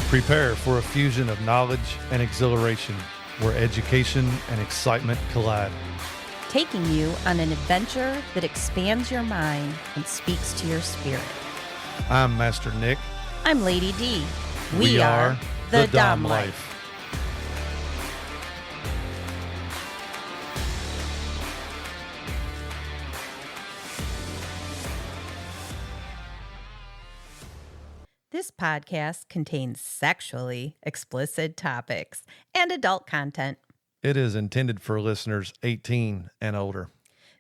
Prepare for a fusion of knowledge and exhilaration where education and excitement collide. Taking you on an adventure that expands your mind and speaks to your spirit. I'm Master Nick. I'm Lady D. We are the Dom Life. This podcast contains sexually explicit topics and adult content. It is intended for listeners 18 and older.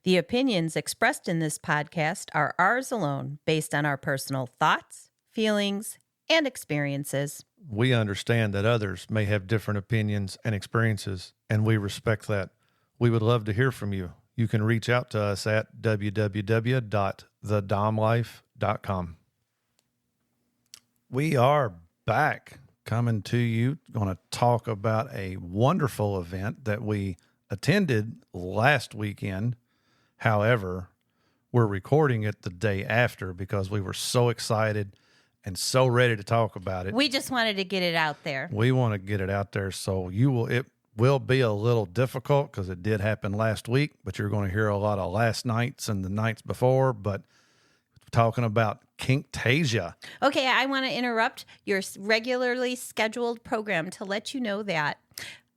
The opinions expressed in this podcast are ours alone, based on our personal thoughts, feelings, and experiences. We understand that others may have different opinions and experiences, and we respect that. We would love to hear from you. You can reach out to us at www.thedomlife.com. We are back, coming to you, going to talk about a wonderful event that we attended last weekend. However, we're recording it the day after because we were so excited and so ready to talk about it. We just wanted to get it out there. We want to get it out there, so it will be a little difficult because it did happen last week, but you're going to hear a lot of last nights and the nights before, but talking about Kinktasia. Okay, I want to interrupt your regularly scheduled program to let you know that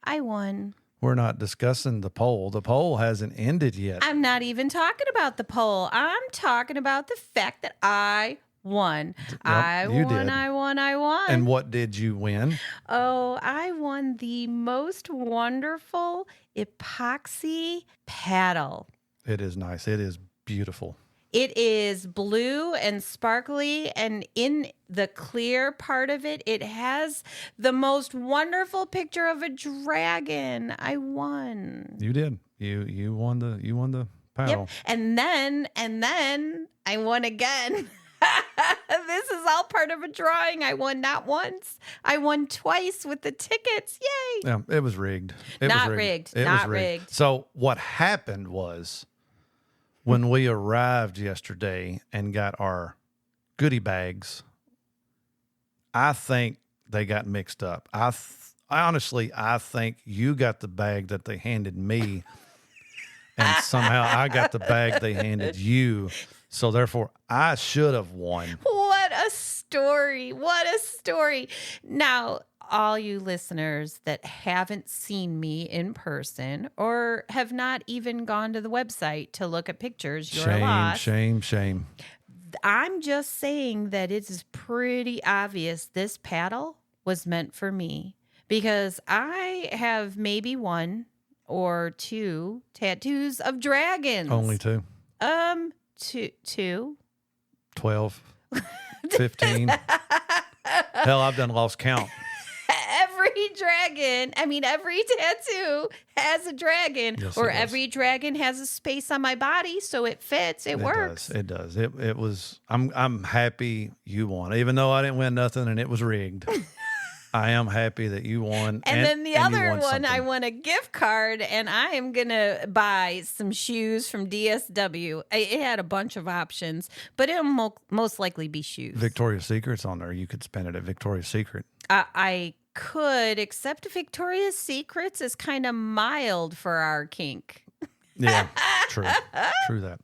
I won. We're not discussing the poll. The poll hasn't ended yet. I'm not even talking about the poll. I'm talking about the fact that I won. Yep, I you won. did. I won. And what did you win? Oh, I won the most wonderful epoxy paddle. It is nice. It is beautiful. It is blue and sparkly, and in the clear part of it, it has the most wonderful picture of a dragon. I won. You did. You won the paddle. Yep. And then I won again. This is all part of a drawing. I won not once. I won twice with the tickets. Yay. Yeah, it was rigged. Not rigged. So what happened was, when we arrived yesterday and got our goodie bags, I think they got mixed up. I honestly think you got the bag that they handed me, and somehow I got the bag they handed you. So therefore, I should have won. What a story. What a story. Now, all you listeners that haven't seen me in person or have not even gone to the website to look at pictures, you're lost. Shame. I'm just saying that it is pretty obvious this paddle was meant for me because I have maybe one or two tattoos of dragons. Only two. Two. 12. 15. Hell, I've done lost count. Every tattoo has a dragon, yes, or every dragon has a space on my body, so it fits. It works. It does. It was. I'm happy you won, even though I didn't win nothing and it was rigged. I am happy that you won. And then the other one, I won a gift card, and I am gonna buy some shoes from DSW. It had a bunch of options, but it'll most likely be shoes. Victoria's Secret's on there. You could spend it at Victoria's Secret. I could, except Victoria's Secrets is kind of mild for our kink. Yeah, true that.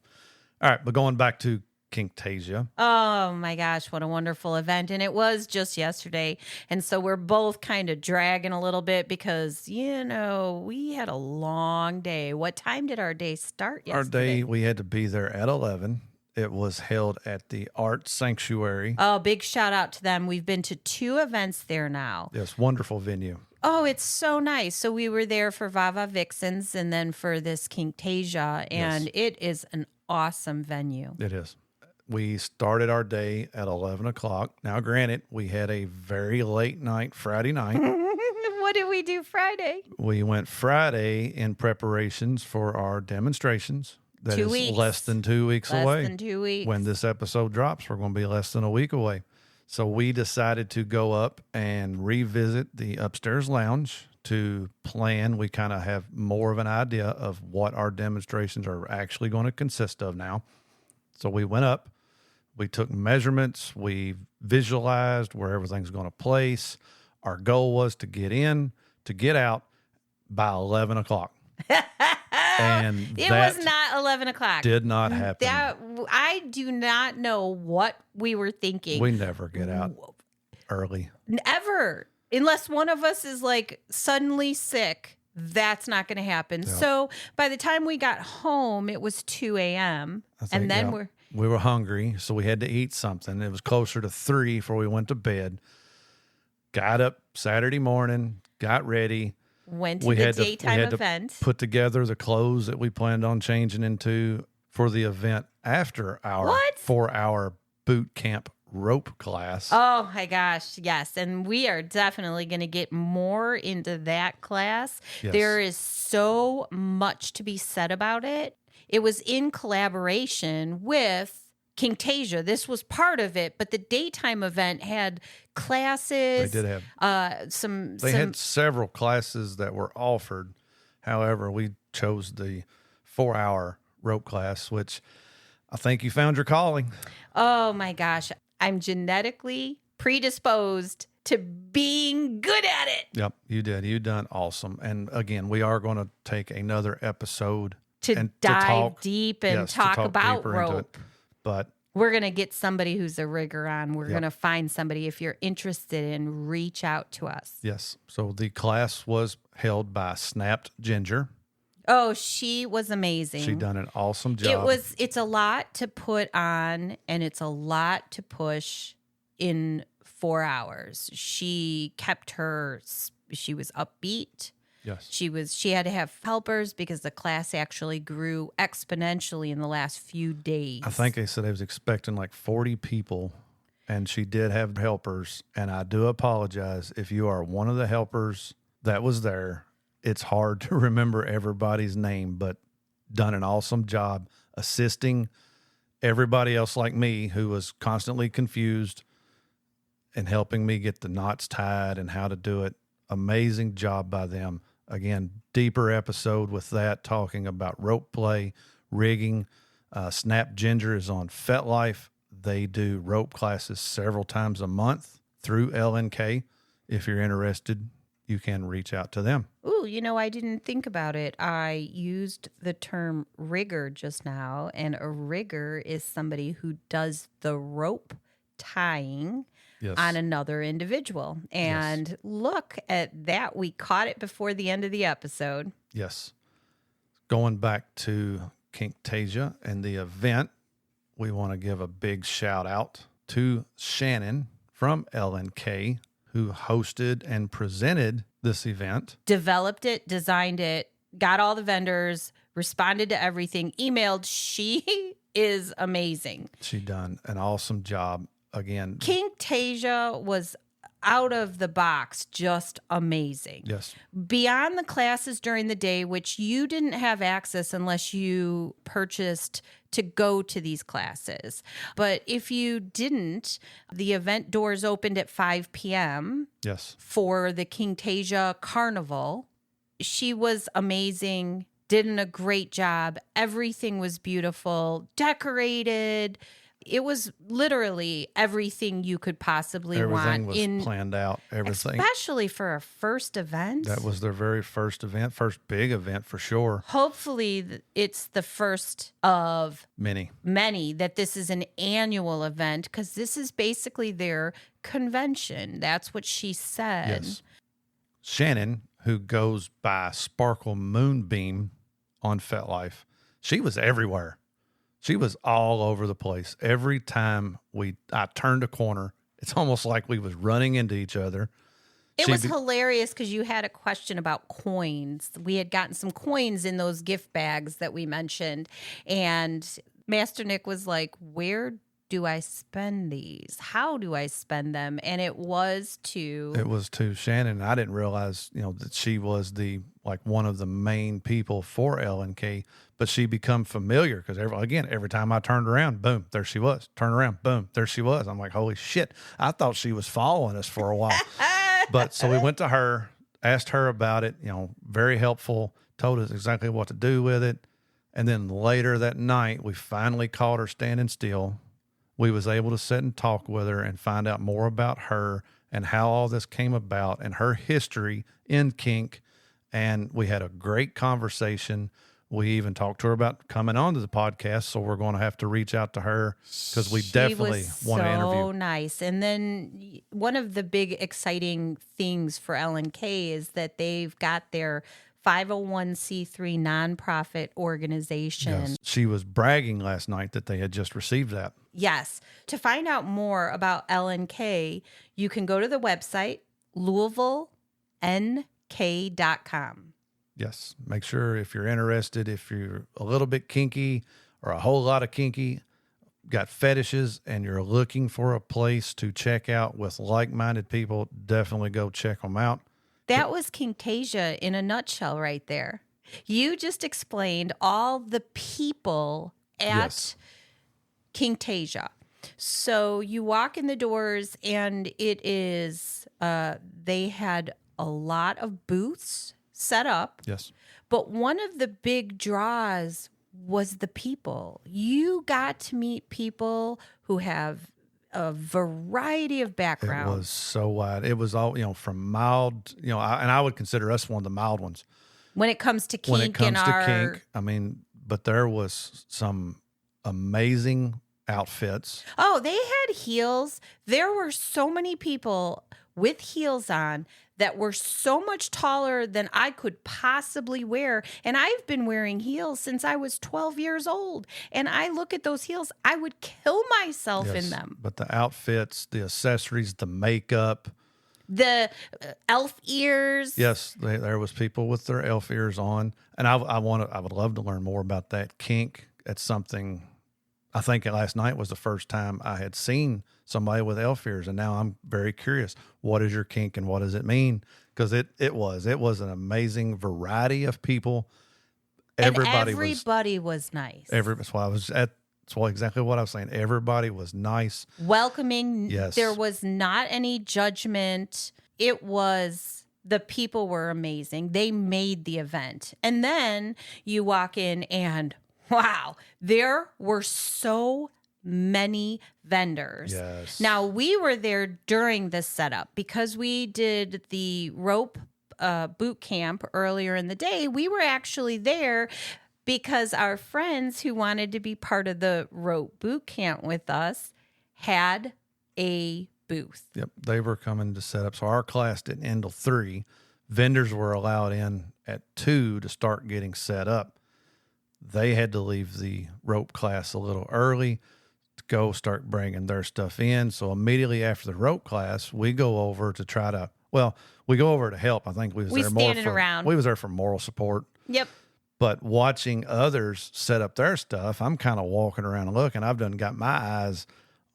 All right, but going back to Kinktasia. Oh my gosh, what a wonderful event. And it was just yesterday. And so we're both kind of dragging a little bit because, we had a long day. What time did our day start yesterday? Our day, we had to be there at 11. It was held at the Art Sanctuary. Oh, big shout out to them. We've been to 2 events there now. Yes, wonderful venue. Oh, it's so nice. So we were there for Vava Vixens and then for this Kinktasia, and yes, it is an awesome venue. It is. We started our day at 11 o'clock. Now, granted, we had a very late night Friday night. What did we do Friday? We went Friday in preparations for our demonstrations. That 2 is weeks. less than 2 weeks away. Less than 2 weeks. When this episode drops, we're going to be less than a week away. So we decided to go up and revisit the upstairs lounge to plan. We kind of have more of an idea of what our demonstrations are actually going to consist of now. So we went up. We took measurements. We visualized where everything's going to place. Our goal was to get in, to get out by 11 o'clock. And it that was not 11 o'clock. did not happen. I do not know what we were thinking. We never get out early. Ever. Unless one of us is like suddenly sick. That's not going to happen. Yep. So by the time we got home, it was 2 a.m. And then we were hungry, so we had to eat something. It was closer to 3 before we went to bed. Got up Saturday morning, got ready. Went to the daytime event. Put together the clothes that we planned on changing into for the event after our 4-hour boot camp rope class. Oh my gosh, yes. And we are definitely going to get more into that class. Yes. There is so much to be said about it. It was in collaboration with Kinktasia. This was part of it, but the daytime event had classes. They did have They had several classes that were offered. However, we chose the 4-hour rope class, which I think you found your calling. Oh my gosh. I'm genetically predisposed to being good at it. Yep, you did. You done awesome. And again, we are going to take another episode to dive deep and talk about rope. But we're going to get somebody who's a rigger on. We're going to find somebody. If you're interested in, reach out to us. Yes. So the class was held by Snapped Ginger. Oh, she was amazing. She done an awesome job. It's a lot to put on, and it's a lot to push in 4 hours. She was upbeat. Yes. She had to have helpers because the class actually grew exponentially in the last few days. I think they said they was expecting like 40 people, and she did have helpers. And I do apologize if you are one of the helpers that was there. It's hard to remember everybody's name, but done an awesome job assisting everybody else like me who was constantly confused and helping me get the knots tied and how to do it. Amazing job by them. Again, deeper episode with that, talking about rope play, rigging. Snap Ginger is on FetLife. They do rope classes several times a month through LNK. If you're interested, you can reach out to them. Ooh, I didn't think about it. I used the term rigger just now, and a rigger is somebody who does the rope tying on another individual. And look at that. We caught it before the end of the episode. Yes. Going back to Kinktasia and the event, we want to give a big shout out to Shannon from LNK, who hosted and presented this event. Developed it, designed it, got all the vendors, responded to everything, emailed. She is amazing. She done an awesome job. Again, Kinktasia was out of the box, just amazing. Yes. Beyond the classes during the day, which you didn't have access unless you purchased to go to these classes. But if you didn't, the event doors opened at 5 p.m. Yes. For the Kinktasia Carnival. She was amazing, did a great job. Everything was beautiful, decorated. It was literally everything you could possibly want. Everything was planned out. Everything. Especially for a first event. That was their very first event, first big event for sure. Hopefully it's the first of many, that this is an annual event, because this is basically their convention. That's what she said. Yes. Shannon, who goes by Sparkle Moonbeam on FetLife, she was everywhere. She was all over the place. Every time I turned a corner, it's almost like we was running into each other. It was hilarious because you had a question about coins. We had gotten some coins in those gift bags that we mentioned. And Master Nick was like, where do I spend these? How do I spend them? And it was to Shannon. I didn't realize, that she was one of the main people for LNK, but she become familiar because every time I turned around, boom, there she was. Turn around, boom, there she was. I'm like, holy shit. I thought she was following us for a while. But so we went to her, asked her about it, very helpful, told us exactly what to do with it. And then later that night, we finally caught her standing still. we was able to sit and talk with her and find out more about her and how all this came about and her history in kink. And we had a great conversation. We even talked to her about coming onto the podcast. So we're going to have to reach out to her because we definitely want to interview. So nice. And then one of the big exciting things for LNK is that they've got their 501c3 nonprofit organization. Yes. She was bragging last night that they had just received that. Yes. To find out more about LNK, you can go to the website, LouisvilleNK.com. Yes. Make sure if you're interested, if you're a little bit kinky or a whole lot of kinky, got fetishes, and you're looking for a place to check out with like-minded people, definitely go check them out. That was Kinktasia in a nutshell right there. You just explained all the people at Kinktasia. So you walk in the doors and it is, they had a lot of booths set up. Yes. But one of the big draws was the people. You got to meet people who have a variety of backgrounds. It was so wide. It was all, from mild, and I would consider us one of the mild ones. When it comes to kink, I mean, but there was some amazing outfits. Oh, they had heels. There were so many people with heels on that were so much taller than I could possibly wear. And I've been wearing heels since I was 12 years old. And I look at those heels, I would kill myself in them. But the outfits, the accessories, the makeup. The elf ears. Yes, there was people with their elf ears on. And I would love to learn more about that kink. It's something, I think last night was the first time I had seen somebody with elf ears, and now I'm very curious. What is your kink and what does it mean? Because it was an amazing variety of people. Everybody was nice. That's exactly what I was saying. Everybody was nice, welcoming. Yes, there was not any judgment. The people were amazing. They made the event, and then you walk in and wow, there were so many vendors. Yes. Now, we were there during the setup because we did the rope boot camp earlier in the day. We were actually there because our friends who wanted to be part of the rope boot camp with us had a booth. Yep, they were coming to set up. So our class didn't end till 3. Vendors were allowed in at 2 to start getting set up. They had to leave the rope class a little early to go start bringing their stuff in. So immediately after the rope class, we go over to we go over to help. I think we was there for moral support. Yep. But watching others set up their stuff, I'm kind of walking around and looking. I've got my eyes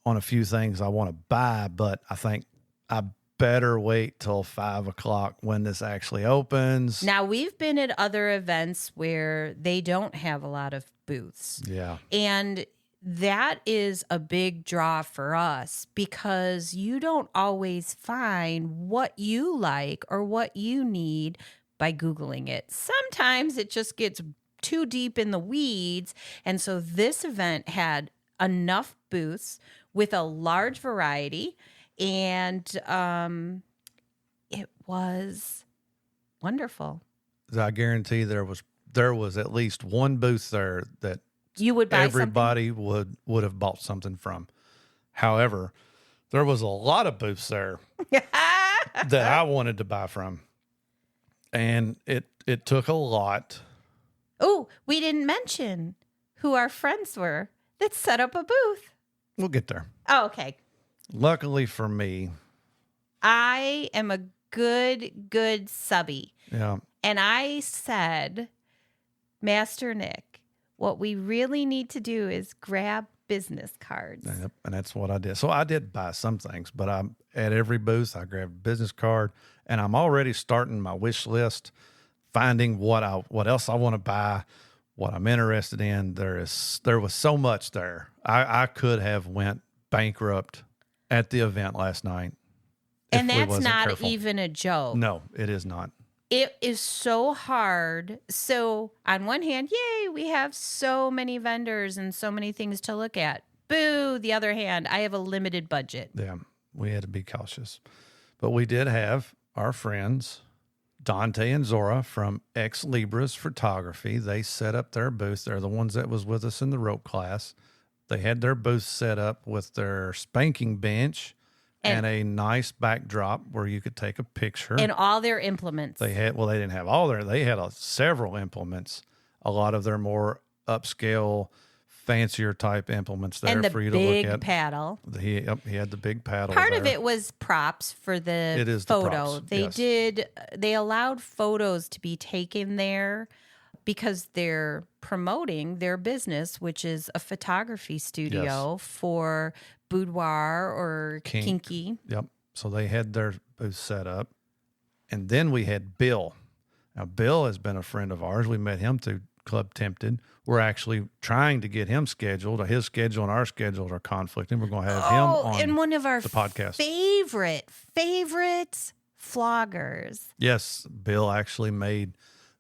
on a few things I want to buy, but I think I better wait till 5:00 when this actually opens. Now, we've been at other events where they don't have a lot of booths. Yeah. And that is a big draw for us because you don't always find what you like or what you need by Googling it. Sometimes it just gets too deep in the weeds. And so this event had enough booths with a large variety, and it was wonderful. I guarantee there was at least one booth there that you would buy everybody would have bought something from. However, there was a lot of booths there that I wanted to buy from. And it took a lot. Oh, we didn't mention who our friends were that set up a booth. We'll get there. Oh, okay. Luckily for me, I am a good subby. Yeah. And I said, Master Nick, what we really need to do is grab business cards. Yep, and that's what I did. So I did buy some things, but at every booth I grabbed a business card, and I'm already starting my wish list, finding what else I want to buy, what I'm interested in. There was so much there. I could have went bankrupt at the event last night. And that's not even a joke. No, it is not. It is so hard. So on one hand, yay, we have so many vendors and so many things to look at. Boo. The other hand, I have a limited budget. Yeah, we had to be cautious. But we did have our friends, Dante and Zora from Ex Libris Photography. They set up their booth. They're the ones that was with us in the rope class. They had their booth set up with their spanking bench and a nice backdrop where you could take a picture. And all their implements. They didn't have all they had several implements. A lot of their more upscale, fancier type implements there and the for you to look at. big paddle. He had the big paddle. Part of it was props for the photo. They allowed photos to be taken there because they're promoting their business, which is a photography studio for boudoir or kinky. Yep. So they had their booth set up. And then we had Bill. Now, Bill has been a friend of ours. We met him through Club Tempted. We're actually trying to get him scheduled. His schedule and our schedules are conflicting. We're going to have him on and one of our the podcast. Favorite floggers. Yes, Bill actually made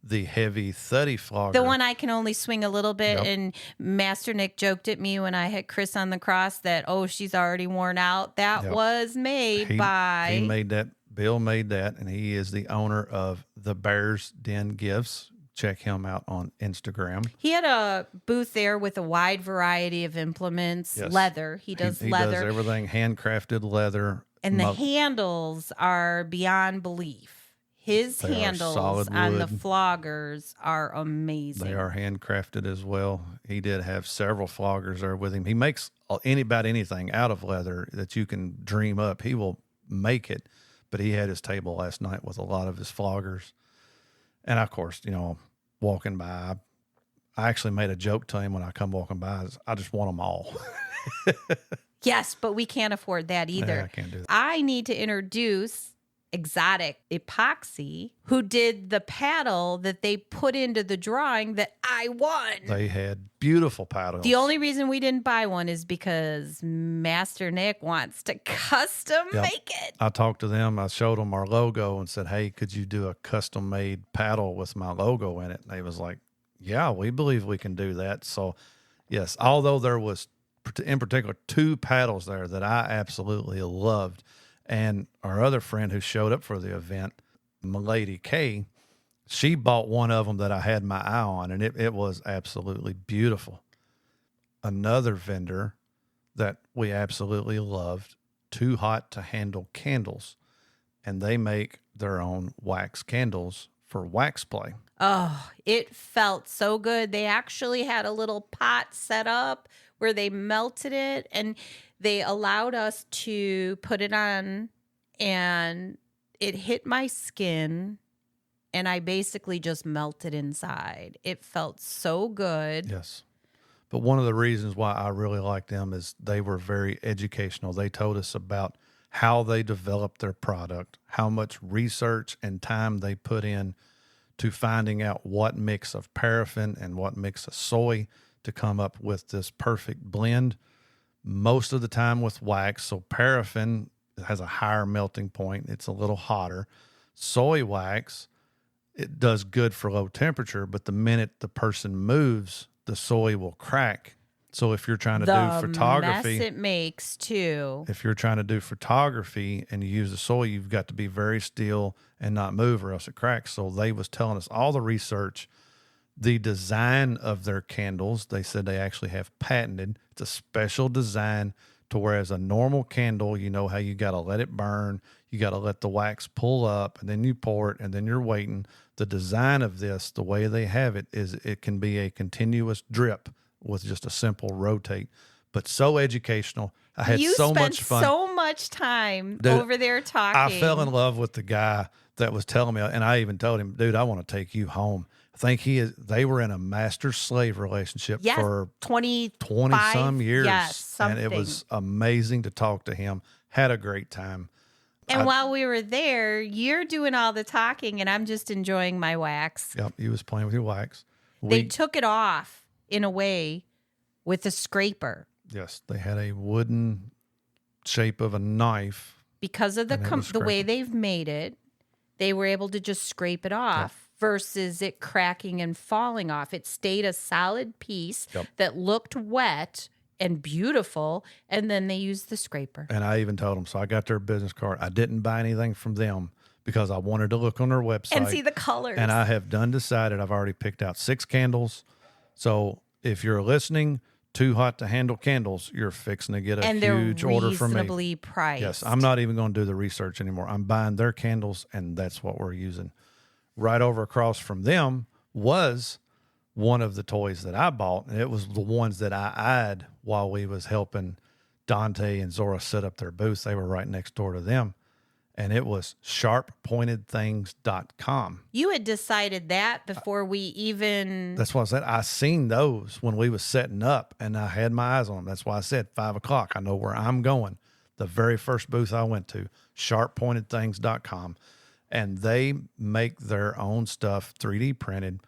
the heavy thuddy flogger. The one I can only swing a little bit. Yep. And Master Nick joked at me when I had Chris on the cross that, she's already worn out. That was made by... He made that. Bill made that, and he is the owner of the Bears Den Gifts. Check him out on Instagram. He had a booth there with a wide variety of implements. Yes. Leather. He does leather. He does everything, handcrafted leather. And the handles are beyond belief. His handles on the floggers are amazing. They are handcrafted as well. He did have several floggers there with him. He makes about anything out of leather that you can dream up. He will make it. But he had his table last night with a lot of his floggers. And, of course, walking by, I actually made a joke to him when I come walking by. I just want them all. Yes, but we can't afford that either. Yeah, I can't do that. I need to introduce Exotic Epoxy, who did the paddle that they put into the drawing that I won. They had beautiful paddles. The only reason we didn't buy one is because Master Nick wants to custom make it. I talked to them. I showed them our logo and said, hey, could you do a custom made paddle with my logo in it? And they was like, yeah, we believe we can do that. So, yes, although there was in particular 2 paddles there that I absolutely loved. And our other friend who showed up for the event, Milady Kay, she bought one of them that I had my eye on, and it was absolutely beautiful. Another vendor that we absolutely loved, Too Hot to Handle Candles, and they make their own wax candles for wax play. Oh, it felt so good. They actually had a little pot set up where they melted it, and they allowed us to put it on, and it hit my skin, and I basically just melted inside. It felt so good. Yes. But one of the reasons why I really like them is they were very educational. They told us about how they developed their product, how much research and time they put in to finding out what mix of paraffin and what mix of soy to come up with this perfect blend. Most of the time with wax, so paraffin has a higher melting point. It's a little hotter. Soy wax, it does good for low temperature, but the minute the person moves, the soy will crack. So if you're trying to do photography, mess it makes too. If you're trying to do photography and you use the soy, you've got to be very still and not move or else it cracks. So they was telling us all the research. The design of their candles, they said they actually have patented. It's a special design to whereas a normal candle, you know how you got to let it burn, you got to let the wax pull up, and then you pour it, and then you're waiting. The design of this, the way they have it, is it can be a continuous drip with just a simple rotate, but so educational. I had so much fun. You spent so much time over there talking. I fell in love with the guy that was telling me, and I even told him, dude, I want to take you home. I think they were in a master-slave relationship for 20 some years. Yes, and it was amazing to talk to him. Had a great time. And while we were there, you're doing all the talking, and I'm just enjoying my wax. Yep, he was playing with your wax. They took it off, in a way, with a scraper. Yes, they had a wooden shape of a knife. Because of the way they've made it, they were able to just scrape it off. Yep. Versus it cracking and falling off. It stayed a solid piece that looked wet and beautiful. And then they use the scraper. And I even told them, so I got their business card. I didn't buy anything from them because I wanted to look on their website. And see the colors. And I have decided I've already picked out 6 candles. So if you're listening, Too Hot to Handle candles, you're fixing to get a huge order from me. Reasonably priced. Yes, I'm not even going to do the research anymore. I'm buying their candles, and that's what we're using. Right over across from them was one of the toys that I bought, and it was the ones that I eyed while we was helping Dante and Zora set up their booth. They were right next door to them, and it was sharppointedthings.com. You had decided that before we even... That's what I said. I seen those when we was setting up, and I had my eyes on them. That's why I said 5 o'clock. I know where I'm going. The very first booth I went to, sharppointedthings.com, and they make their own stuff 3D printed.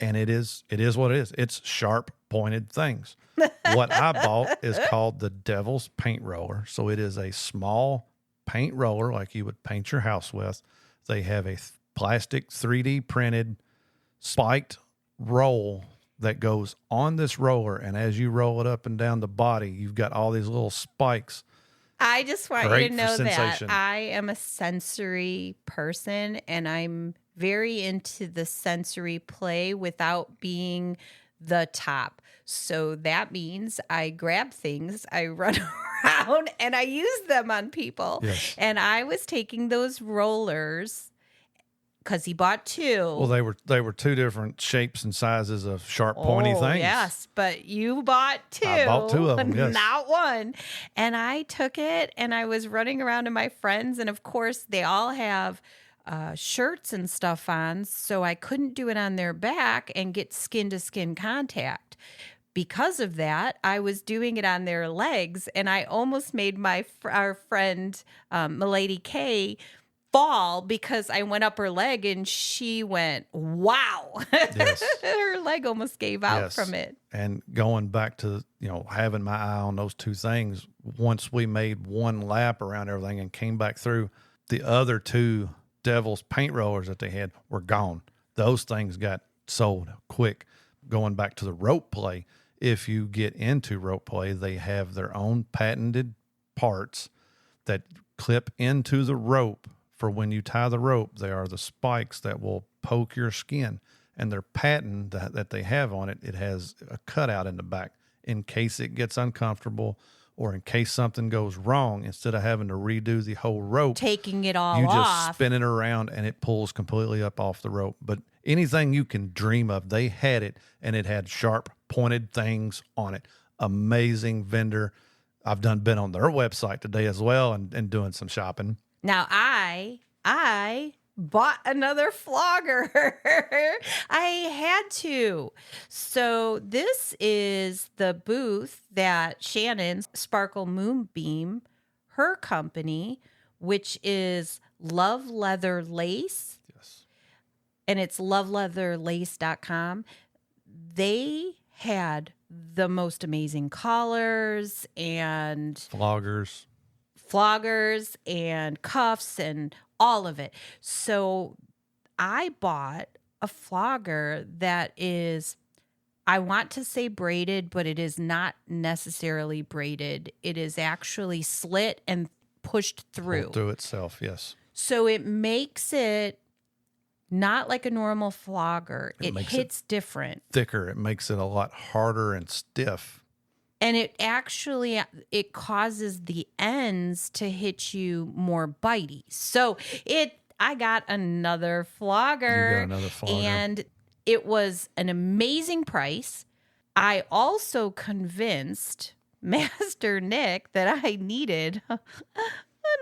And it is what it is. It's sharp pointed things. What I bought is called the Devil's Paint Roller. So it is a small paint roller like you would paint your house with. They have a plastic 3D printed spiked roll that goes on this roller. And as you roll it up and down the body, you've got all these little spikes. I just want Great you to know for sensation. that I am a sensory person, and I'm very into the sensory play without being the top. So that means I grab things, I run around, and I use them on people. Yes. And I was taking those rollers because he bought 2. Well, they were 2 different shapes and sizes of sharp pointy things. Yes, but you bought 2. I bought 2 of them, yes. Not 1. And I took it and I was running around to my friends. And of course, they all have shirts and stuff on. So I couldn't do it on their back and get skin to skin contact. Because of that, I was doing it on their legs. And I almost made our friend, Milady Kay, fall because I went up her leg and she went, wow. Yes. Her leg almost gave out from it. And going back to, having my eye on those 2 things, once we made one lap around everything and came back through, the other 2 Devil's paint rollers that they had were gone. Those things got sold quick. Going back to the rope play, if you get into rope play, they have their own patented parts that clip into the rope. For when you tie the rope, they are the spikes that will poke your skin. And their patent that they have on it, it has a cutout in the back in case it gets uncomfortable or in case something goes wrong. Instead of having to redo the whole rope, taking it all you off, just spin it around and it pulls completely up off the rope. But anything you can dream of, they had it, and it had sharp pointed things on it. Amazing vendor. I've been on their website today as well and doing some shopping. Now I bought another flogger. I had to. So this is the booth that Shannon's Sparkle Moonbeam, her company, which is Love Leather Lace. Yes. And it's loveleatherlace.com. They had the most amazing collars and Floggers and cuffs and all of it. So I bought a flogger that is, I want to say braided, but it is not necessarily braided. It is actually slit and pushed through. Pulled through itself, yes. So it makes it not like a normal flogger. It hits different. Thicker. It makes it a lot harder and stiff. And it causes the ends to hit you more bitey. So I got another flogger. You got another flogger. And it was an amazing price. I also convinced Master Nick that I needed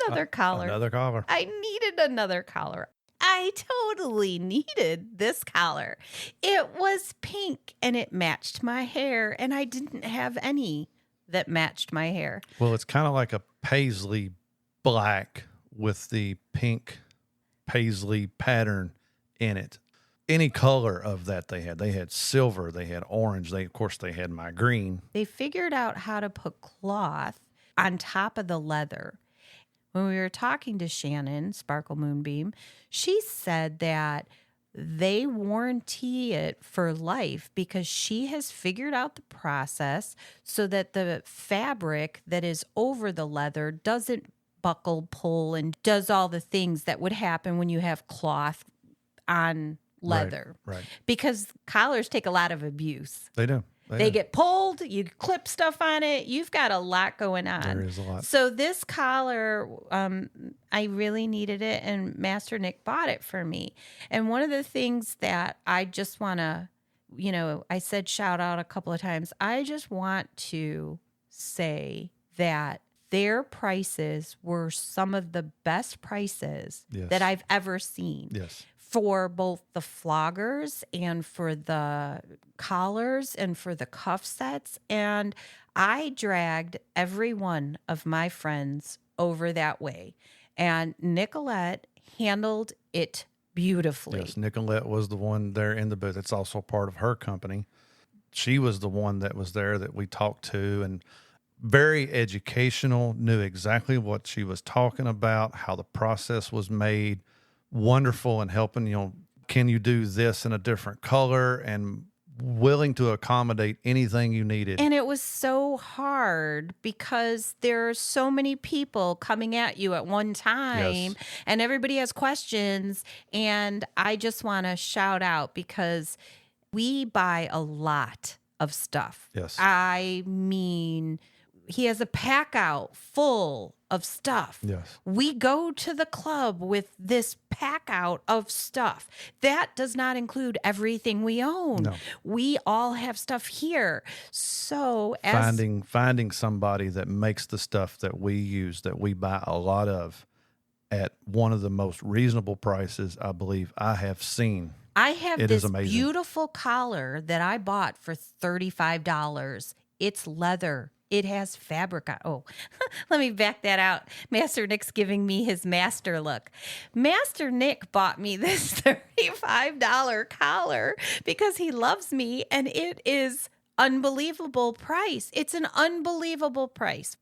another collar. Another collar. I needed another collar. I totally needed this collar. It was pink and it matched my hair, and I didn't have any that matched my hair. Well, it's kind of like a paisley black with the pink paisley pattern in it. Any color of that they had. They had silver, they had orange, of course they had my green. They figured out how to put cloth on top of the leather. When we were talking to Shannon, Sparkle Moonbeam, she said that they warranty it for life because she has figured out the process so that the fabric that is over the leather doesn't buckle, pull, and does all the things that would happen when you have cloth on leather. Right. Because collars take a lot of abuse. They do. They get pulled, you clip stuff on it. You've got a lot going on. There is a lot. So this collar, I really needed it, and Master Nick bought it for me. And one of the things that I just want to, I said shout out a couple of times. I just want to say that their prices were some of the best prices that I've ever seen. Yes. For both the floggers and for the collars and for the cuff sets. And I dragged every one of my friends over that way. And Nicolette handled it beautifully. Yes, Nicolette was the one there in the booth. It's also part of her company. She was the one that was there that we talked to, and very educational, knew exactly what she was talking about, how the process was made. Wonderful in helping, can you do this in a different color, and willing to accommodate anything you needed. And it was so hard because there are so many people coming at you at one time, and everybody has questions. And I just want to shout out because we buy a lot of stuff. Yes. I mean, he has a pack out full of stuff. Yes. We go to the club with this pack out of stuff. That does not include everything we own. No. We all have stuff here. So finding somebody that makes the stuff that we use, that we buy a lot of, at one of the most reasonable prices I believe I have seen. I have this beautiful collar that I bought for $35. It's leather. It has fabric on. Oh, let me back that out. Master Nick's giving me his master look. Master Nick bought me this $35 collar because he loves me, and it is unbelievable price. It's an unbelievable price.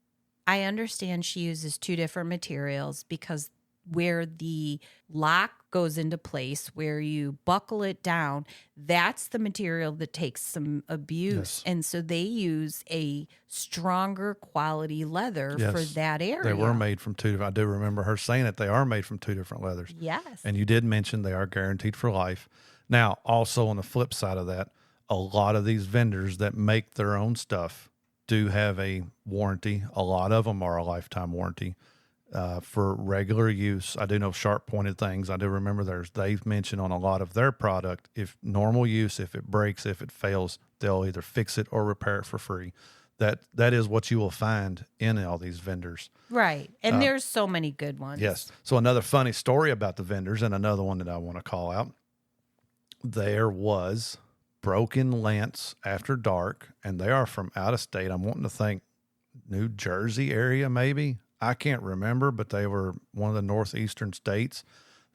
I understand she uses two different materials because where the lock goes into place, where you buckle it down, that's the material that takes some abuse. Yes. And so they use a stronger quality leather for that area. They were made from two different. I do remember her saying that they are made from two different leathers. Yes. And you did mention they are guaranteed for life. Now, also on the flip side of that, a lot of these vendors that make their own stuff do have a warranty. A lot of them are a lifetime warranty. For regular use, I do know Sharp pointed things. I do remember they've mentioned on a lot of their product, if normal use, if it breaks, if it fails, they'll either fix it or repair it for free. That is what you will find in all these vendors. Right. And there's so many good ones. Yes. So another funny story about the vendors, and another one that I want to call out. There was Broken Lance After Dark, and they are from out of state. I'm wanting to think New Jersey area maybe. I can't remember, but they were one of the northeastern states.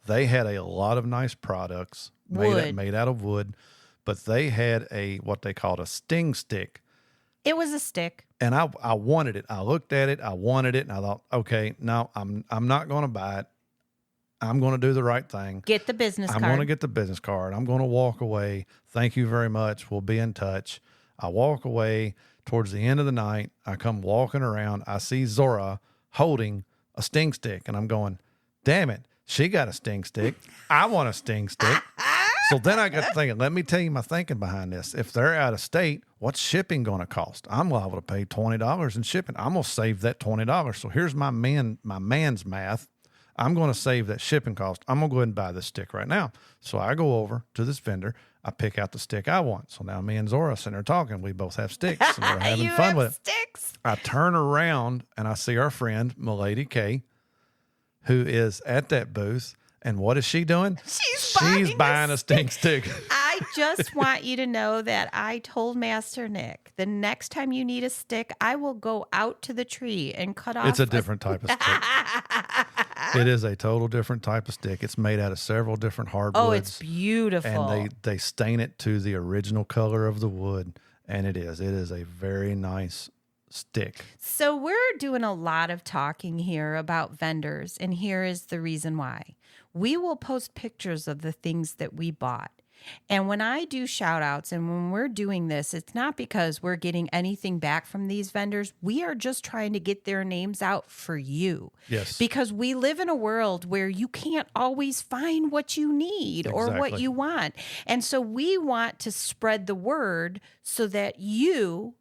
They had a lot of nice products made out of wood, but they had what they called a sting stick. It was a stick. And I wanted it. I looked at it, I wanted it, and I thought, okay, no, I'm not going to buy it. I'm going to do the right thing. Get the business card. I'm going to get the business card. I'm going to walk away. Thank you very much. We'll be in touch. I walk away. Towards the end of the night, I come walking around. I see Zora holding a sting stick, and I'm going, damn it, she got a sting stick. I want a sting stick. So then I got to thinking, let me tell you my thinking behind this. If they're out of state, what's shipping going to cost? I'm liable to pay $20 in shipping. I'm going to save that $20. So here's my man's math. I'm going to save that shipping cost. I'm going to go ahead and buy this stick right now. So I go over to this vendor. I pick out the stick I want. So now me and Zora sitting there talking. We both have sticks, and we're having fun with it. Sticks. I turn around, and I see our friend, Milady K, who is at that booth. And what is she doing? She's buying a sting stick. I just want you to know that I told Master Nick, the next time you need a stick, I will go out to the tree and cut off. It's a different type of stick. It is a total different type of stick. It's made out of several different hardwoods. Oh, it's beautiful. And they stain it to the original color of the wood. And it is a very nice stick. So we're doing a lot of talking here about vendors, and here is the reason why. we will post pictures of the things that we bought. And when I do shout outs and when we're doing this, it's not because we're getting anything back from these vendors. We are just trying to get their names out for you. Yes. Because we live in a world where you can't always find what you need or what Exactly. you want. And so we want to spread the word so that you,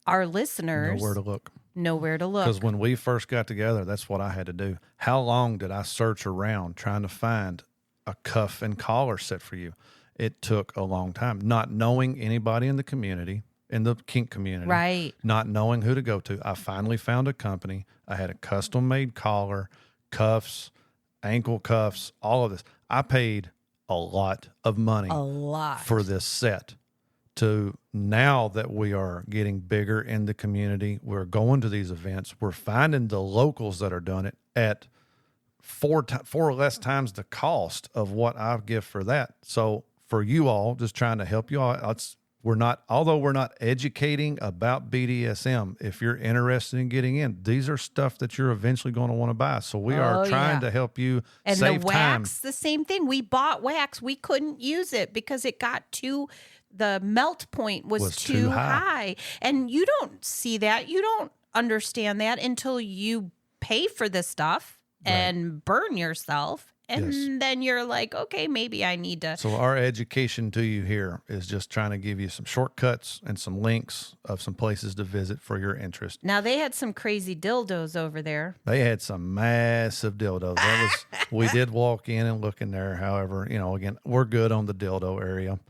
our listeners, Know where to look. know where to look. Because when we first got together, that's what I had to do. How long did I search around trying to find a cuff and collar set for you? It took a long time, not knowing anybody in the community, in the kink community, Right. not knowing who to go to. I finally found a company. I had a custom made collar, cuffs, ankle cuffs, all of this. I paid a lot of money A lot. for this set. To now that we are getting bigger in the community, we're going to these events, we're finding the locals that are doing it at four or less times the cost of what I give for that. So for you all, just trying to help you all, although we're not educating about BDSM, if you're interested in getting in, these are stuff that you're eventually going to want to buy. So we are trying to help you and save the wax, time. the same thing. We bought wax. We couldn't use it because it got the melt point was too high. And you don't see that. You don't understand that until you pay for this stuff and burn yourself. And then you're like, okay, maybe I need to. So our education to you here is just trying to give you some shortcuts and some links of some places to visit for your interest. Now, they had some crazy dildos over there. They had some massive dildos. We did walk in and look in there. However, again, we're good on the dildo area,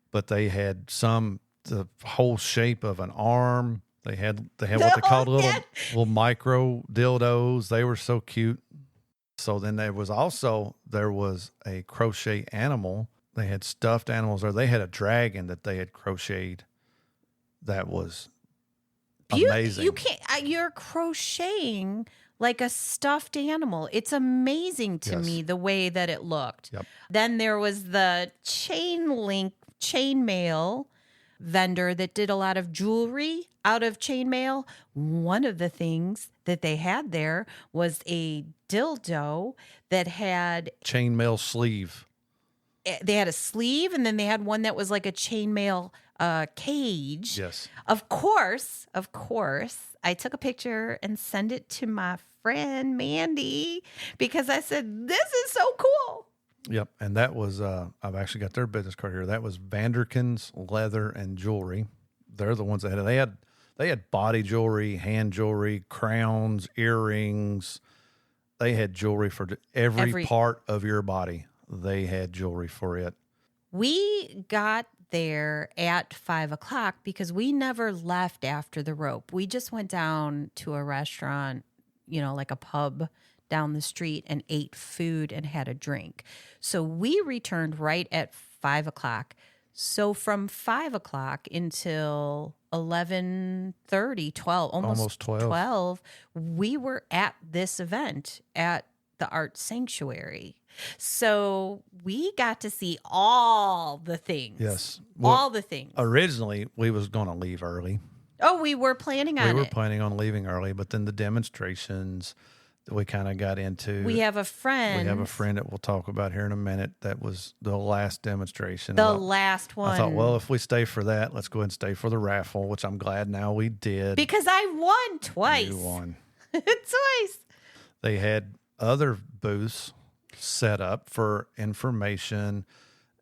but they had the whole shape of an arm. They had what they called little micro dildos. They were so cute. So then there was a crochet animal. They had stuffed animals there. They had a dragon that they had crocheted. That was amazing. You're crocheting like a stuffed animal. It's amazing to me the way that it looked. Yep. Then there was the chainmail vendor that did a lot of jewelry out of chainmail. One of the things that they had there was a dildo that had chainmail sleeve. They had a sleeve, and then they had one that was like a chainmail cage. Yes. Of course, I took a picture and sent it to my friend Mandy because I said, this is so cool. Yep. And that was, I've actually got their business card here. That was Vanderkins Leather and Jewelry. They're the ones that they had body jewelry, hand jewelry, crowns, earrings. They had jewelry for every part of your body. They had jewelry for it. We got there at 5:00 because we never left after the rope. We just went down to a restaurant, like a pub down the street, and ate food and had a drink. So we returned right at 5:00. So from 5:00 until 11:30, 12, almost 12, we were at this event at the Art Sanctuary. So we got to see all the things. Yes. All the things. Originally, we was going to leave early. Oh, we were planning on it. We were planning on leaving early, but then the demonstrations that we kind of got into. We have a friend that we'll talk about here in a minute. That was the last demonstration. The last one. I thought, well, if we stay for that, let's go ahead and stay for the raffle, which I'm glad now we did. Because I won twice. You won. Twice. They had other booths set up for information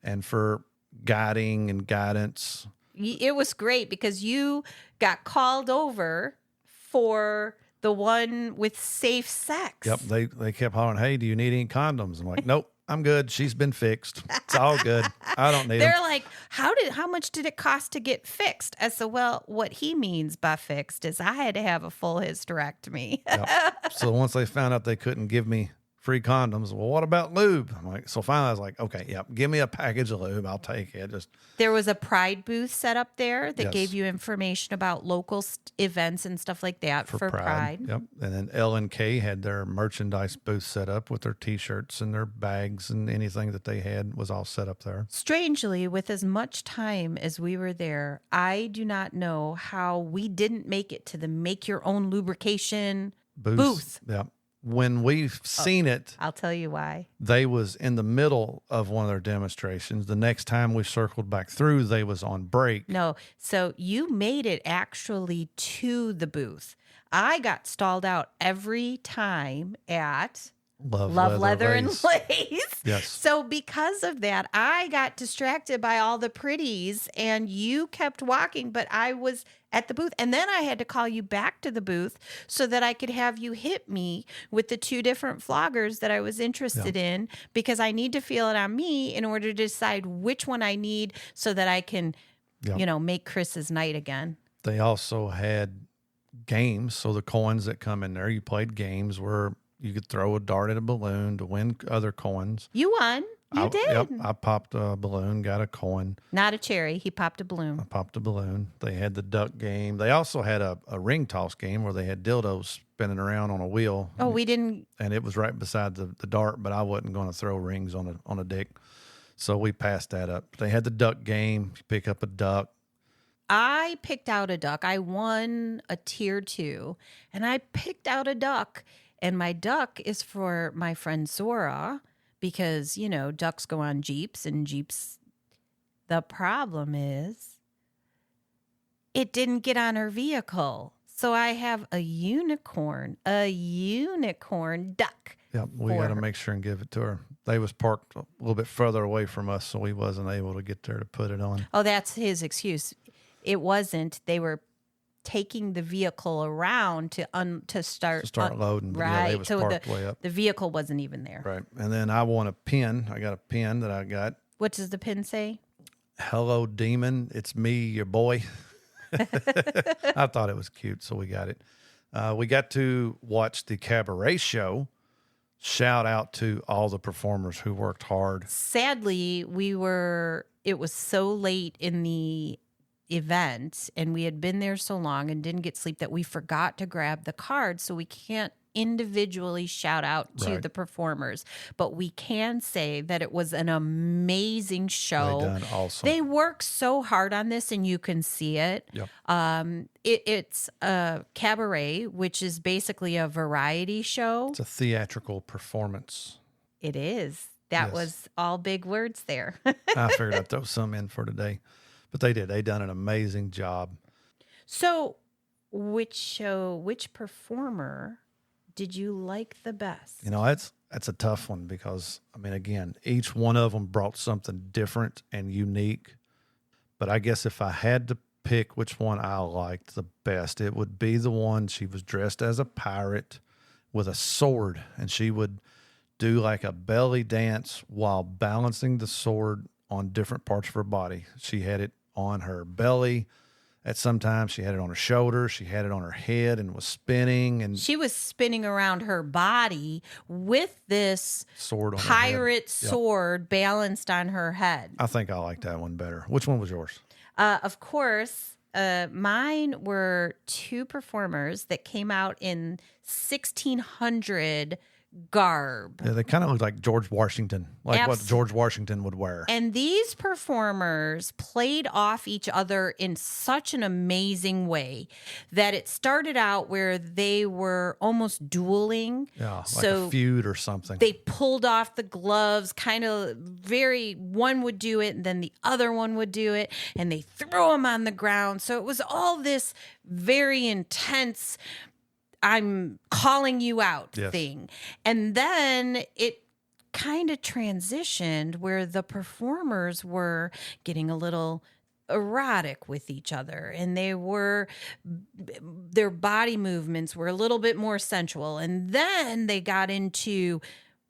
and for guiding and guidance. It was great because you got called over for the one with safe sex. Yep. They kept hollering, hey, do you need any condoms? I'm like, nope, I'm good. She's been fixed. It's all good. I don't need them. They're like, how much did it cost to get fixed? I said, well, what he means by fixed is I had to have a full hysterectomy. Yep. So once they found out they couldn't give me free condoms, well, what about lube? I'm like, so finally I was like, okay, yep, give me a package of lube. I'll take it. There was a Pride booth set up there that gave you information about local events and stuff like that for Pride. Yep. And then LiNK had their merchandise booth set up with their T-shirts and their bags, and anything that they had was all set up there. Strangely, with as much time as we were there, I do not know how we didn't make it to the make your own lubrication booth. Yep. when we've seen it, I'll tell you why. they was in the middle of one of their demonstrations. The next time we circled back through, they was on break. No, so you made it actually to the booth. I got stalled out every time at Love Leather and Lace. Lace. Yes. So because of that, I got distracted by all the pretties and you kept walking, but I was at the booth. And then I had to call you back to the booth so that I could have you hit me with the 2 different floggers that I was interested in, because I need to feel it on me in order to decide which one I need so that I can, make Chris's night again. They also had games. So the coins that come in there, you played games where you could throw a dart at a balloon to win other coins. You won. You did. Yep, I popped a balloon, got a coin. Not a cherry. He popped a balloon. I popped a balloon. They had the duck game. They also had a ring toss game where they had dildos spinning around on a wheel. Oh, we didn't. And it was right beside the dart, but I wasn't going to throw rings on a dick. So we passed that up. They had the duck game. You pick up a duck. I picked out a duck. I won a tier 2, and I picked out a duck. And my duck is for my friend Zora because, ducks go on Jeeps and Jeeps. The problem is it didn't get on her vehicle. So I have a unicorn duck. Yeah, we got to make sure and give it to her. They was parked a little bit further away from us, so we wasn't able to get there to put it on. Oh, that's his excuse. It wasn't. They were taking the vehicle around to start loading. But right. Yeah, they was parked way up. The vehicle wasn't even there. Right. And then I won a pin. I got a pin that I got. What does the pin say? Hello, demon. It's me, your boy. I thought it was cute, so we got it. We got to watch the cabaret show. Shout out to all the performers who worked hard. Sadly, it was so late in the event and we had been there so long and didn't get sleep that we forgot to grab the card. So we can't individually shout out to the performers, but we can say that it was an amazing show. They done awesome. They worked so hard on this and you can see it. Yep. It's a cabaret, which is basically a variety show. It's a theatrical performance. It is. That was all big words there. I figured I'd throw some in for today, but they did. They done an amazing job. So which performer did you like the best? That's a tough one because, again, each one of them brought something different and unique. But I guess if I had to pick which one I liked the best, it would be the one she was dressed as a pirate with a sword, and she would do like a belly dance while balancing the sword on different parts of her body. She had it on her belly. At some time, she had it on her shoulder. She had it on her head and was spinning. And she was spinning around her body with this sword on pirate sword balanced on her head. I think I like that one better. Which one was yours? Of course, mine were 2 performers that came out in 1600 garb. Yeah, they kind of look like George Washington, what George Washington would wear. And these performers played off each other in such an amazing way that it started out where they were almost dueling. Yeah, like a feud or something. They pulled off the gloves, kind of one would do it and then the other one would do it, and they threw them on the ground. So it was all this very intense I'm calling you out thing. And then it kind of transitioned where the performers were getting a little erotic with each other, and their body movements were a little bit more sensual. And then they got into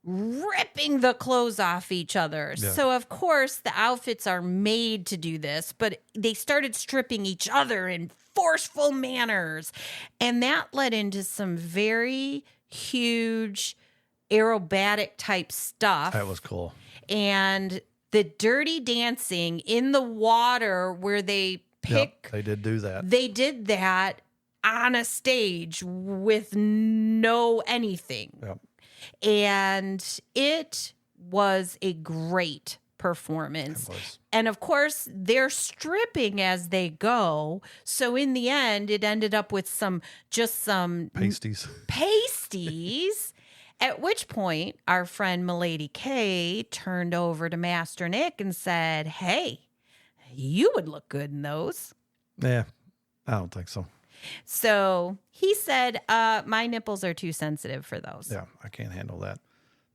ripping the clothes off each other. Yeah. So of course the outfits are made to do this, but they started stripping each other in forceful manners. And that led into some very huge aerobatic type stuff. That was cool. And the dirty dancing in the water where they pick. Yep, they did do that. They did that on a stage with no anything. Yep. And it was a great performance. And of course, they're stripping as they go. So in the end, it ended up with some pasties. At which point, our friend Milady K turned over to Master Nick and said, "Hey, you would look good in those." Yeah, I don't think so. So he said, "My nipples are too sensitive for those." Yeah, I can't handle that.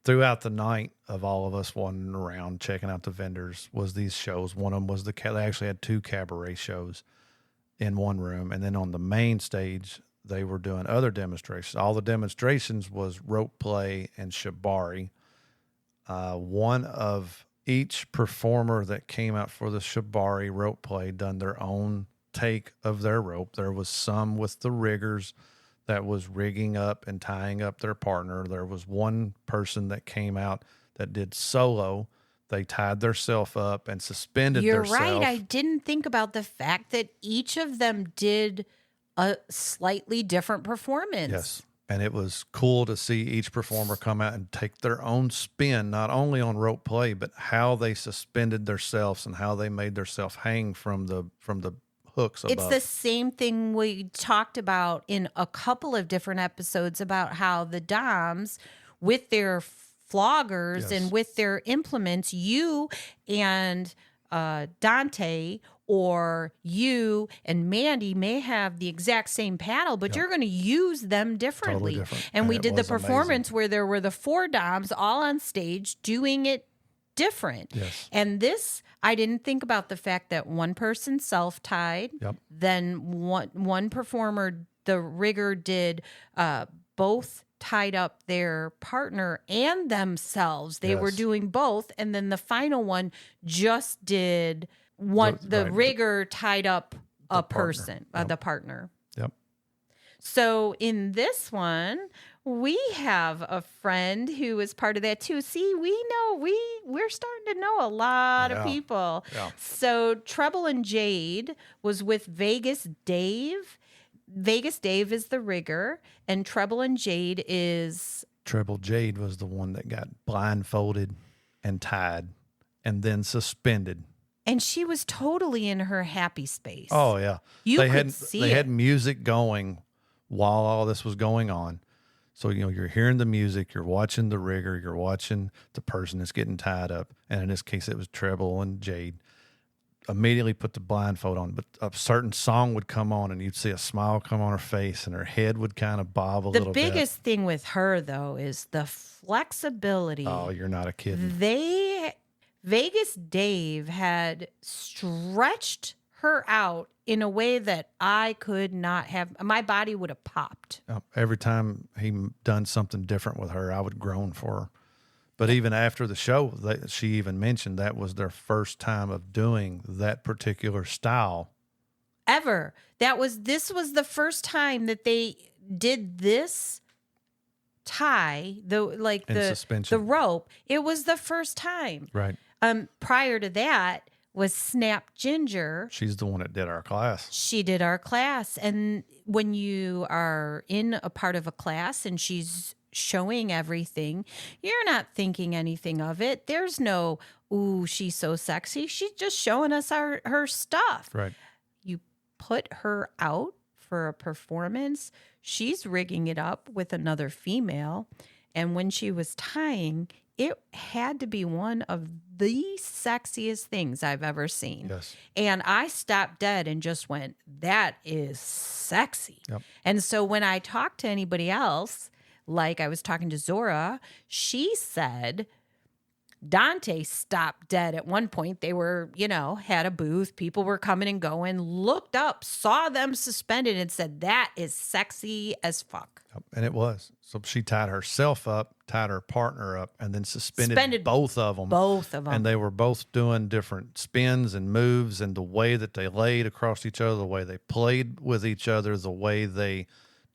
Throughout the night of all of us wandering around checking out the vendors was these shows. One of them was they actually had 2 cabaret shows in one room, and then on the main stage they were doing other demonstrations. All the demonstrations was rope play and shibari. One of each performer that came out for the shibari rope play done their own take of their rope. There was some with the riggers that was rigging up and tying up their partner. There was one person that came out that did solo. They tied themselves up and suspended You're themselves. right. I didn't think about the fact that each of them did a slightly different performance. Yes. And it was cool to see each performer come out and take their own spin, not only on rope play, but how they suspended themselves and how they made themselves hang from the hooks above. It's the same thing we talked about in a couple of different episodes about how the Doms, with their floggers and with their implements, you and Dante or you and Mandy may have the exact same paddle, but you're going to use them differently. Totally different. And we it did the was performance amazing. where there were the 4 Doms all on stage doing it different. Yes. And this, I didn't think about the fact that one person self-tied, Yep. then one performer, the rigger, did both tied up their partner and themselves. They were doing both, and then the final one just did one. The rigger tied up a person, the partner. Yep. So in this one, we have a friend who is part of that too. See, we know we're starting to know a lot of people. Yeah. So Treble and Jade was with Vegas Dave. Vegas Dave is the rigger, and Treble and Jade is... Treble Jade was the one that got blindfolded and tied and then suspended. And she was totally in her happy space. Oh, yeah. You they could see They it. had music going while all this was going on. So, you're hearing the music, you're watching the rigger, you're watching the person that's getting tied up. And in this case, it was Treble and Jade. Immediately put the blindfold on, but a certain song would come on and you'd see a smile come on her face and her head would kind of bob a little bit. The biggest thing with her, though, is the flexibility. Oh, you're not a kid. Vegas Dave had stretched her out in a way that I could not have. My body would have popped. Every time he done something different with her, I would groan for her. But even after the show, she even mentioned that was their first time of doing that particular style. Ever. This was the first time that they did this tie, suspension. the rope. It was the first time. Right. Prior to that was Snap Ginger. She's the one that did our class. She did our class. And when you are in a part of a class and she's showing everything, you're not thinking anything of it. There's no, ooh, she's so sexy. She's just showing us her stuff. Right. You put her out for a performance. She's rigging it up with another female. And when she was tying, it had to be one of the sexiest things I've ever seen. Yes. And I stopped dead and just went, that is sexy. Yep. And so when I talked to anybody else, like I was talking to Zora, she said Dante stopped dead at one point. They were, had a booth. People were coming and going, looked up, saw them suspended and said, that is sexy as fuck. Yep. And it was. So she tied herself up, tied her partner up, and then suspended both of them. Both of them. And they were both doing different spins and moves, and the way that they laid across each other, the way they played with each other, the way they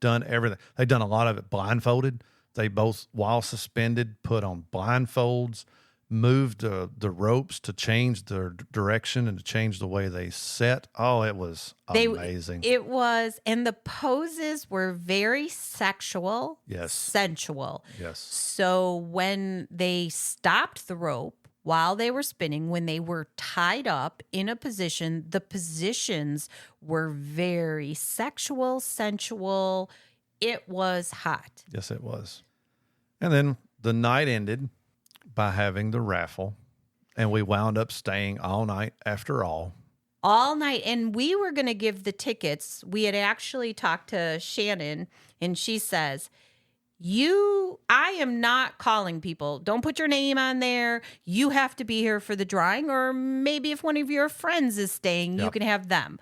done everything. They've done a lot of it blindfolded. They both, while suspended, put on blindfolds, moved the ropes to change their direction and to change the way they set. Oh, it was amazing. It was, and the poses were very sexual, Yes. sensual. Yes. So when they stopped the rope while they were spinning, when they were tied up in a position, the positions were very sexual, sensual. It was hot. Yes, it was. And then the night ended by having the raffle, and we wound up staying all night after all. All night. And we were going to give the tickets. We had actually talked to Shannon, and she says, I am not calling people. Don't put your name on there. You have to be here for the drawing, or maybe if one of your friends is staying, you can have them.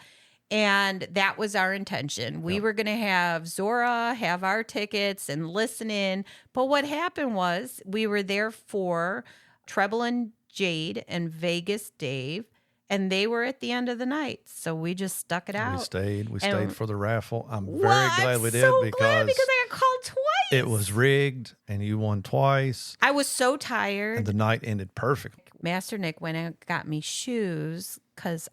And that was our intention. We were going to have Zora have our tickets and listen in. But what happened was we were there for Treble and Jade and Vegas Dave, and they were at the end of the night. So we just stuck it out. We stayed for the raffle. I'm very glad we did so because I got called twice. It was rigged and you won twice. I was so tired. And the night ended perfect. Master Nick went and got me shoes because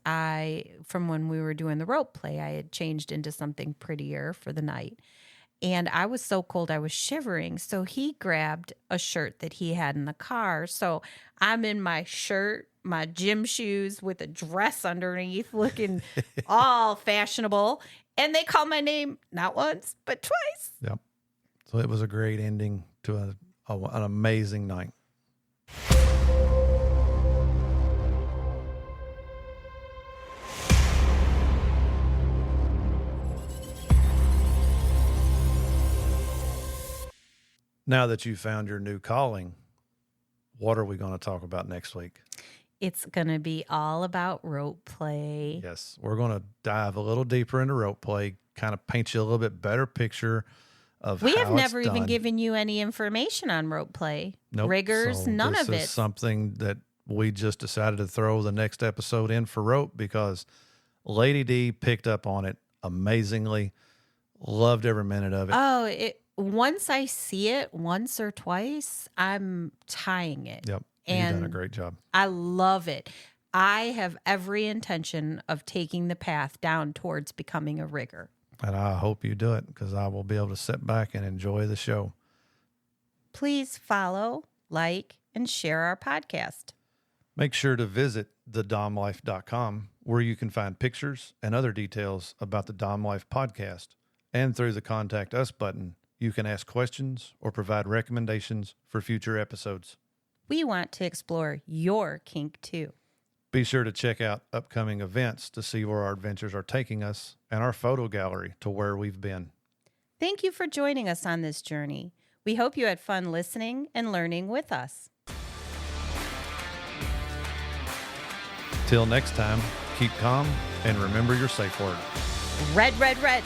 from when we were doing the rope play, I had changed into something prettier for the night. And I was so cold, I was shivering. So he grabbed a shirt that he had in the car. So I'm in my shirt, my gym shoes with a dress underneath, looking all fashionable. And they called my name not once, but twice. Yep. So it was a great ending to an amazing night. Now that you found your new calling, what are we going to talk about next week? It's going to be all about rope play. Yes, we're going to dive a little deeper into rope play, kind of paint you a little bit better picture of We how have never it's even done. given you any information on rope play. Nope. Riggers, So none of This it. is something that we just decided to throw the next episode in for rope because Lady D picked up on it amazingly. Loved every minute of it. Once I see it once or twice, I'm tying it. Yep. And You've done a great job. I love it. I have every intention of taking the path down towards becoming a rigger. And I hope you do it because I will be able to sit back and enjoy the show. Please follow, like, and share our podcast. Make sure to visit thedomlife.com where you can find pictures and other details about the Dom Life podcast. And through the Contact Us button, you can ask questions or provide recommendations for future episodes. We want to explore your kink too. Be sure to check out upcoming events to see where our adventures are taking us and our photo gallery to where we've been. Thank you for joining us on this journey. We hope you had fun listening and learning with us. Till next time, keep calm and remember your safe word. Red, red, red.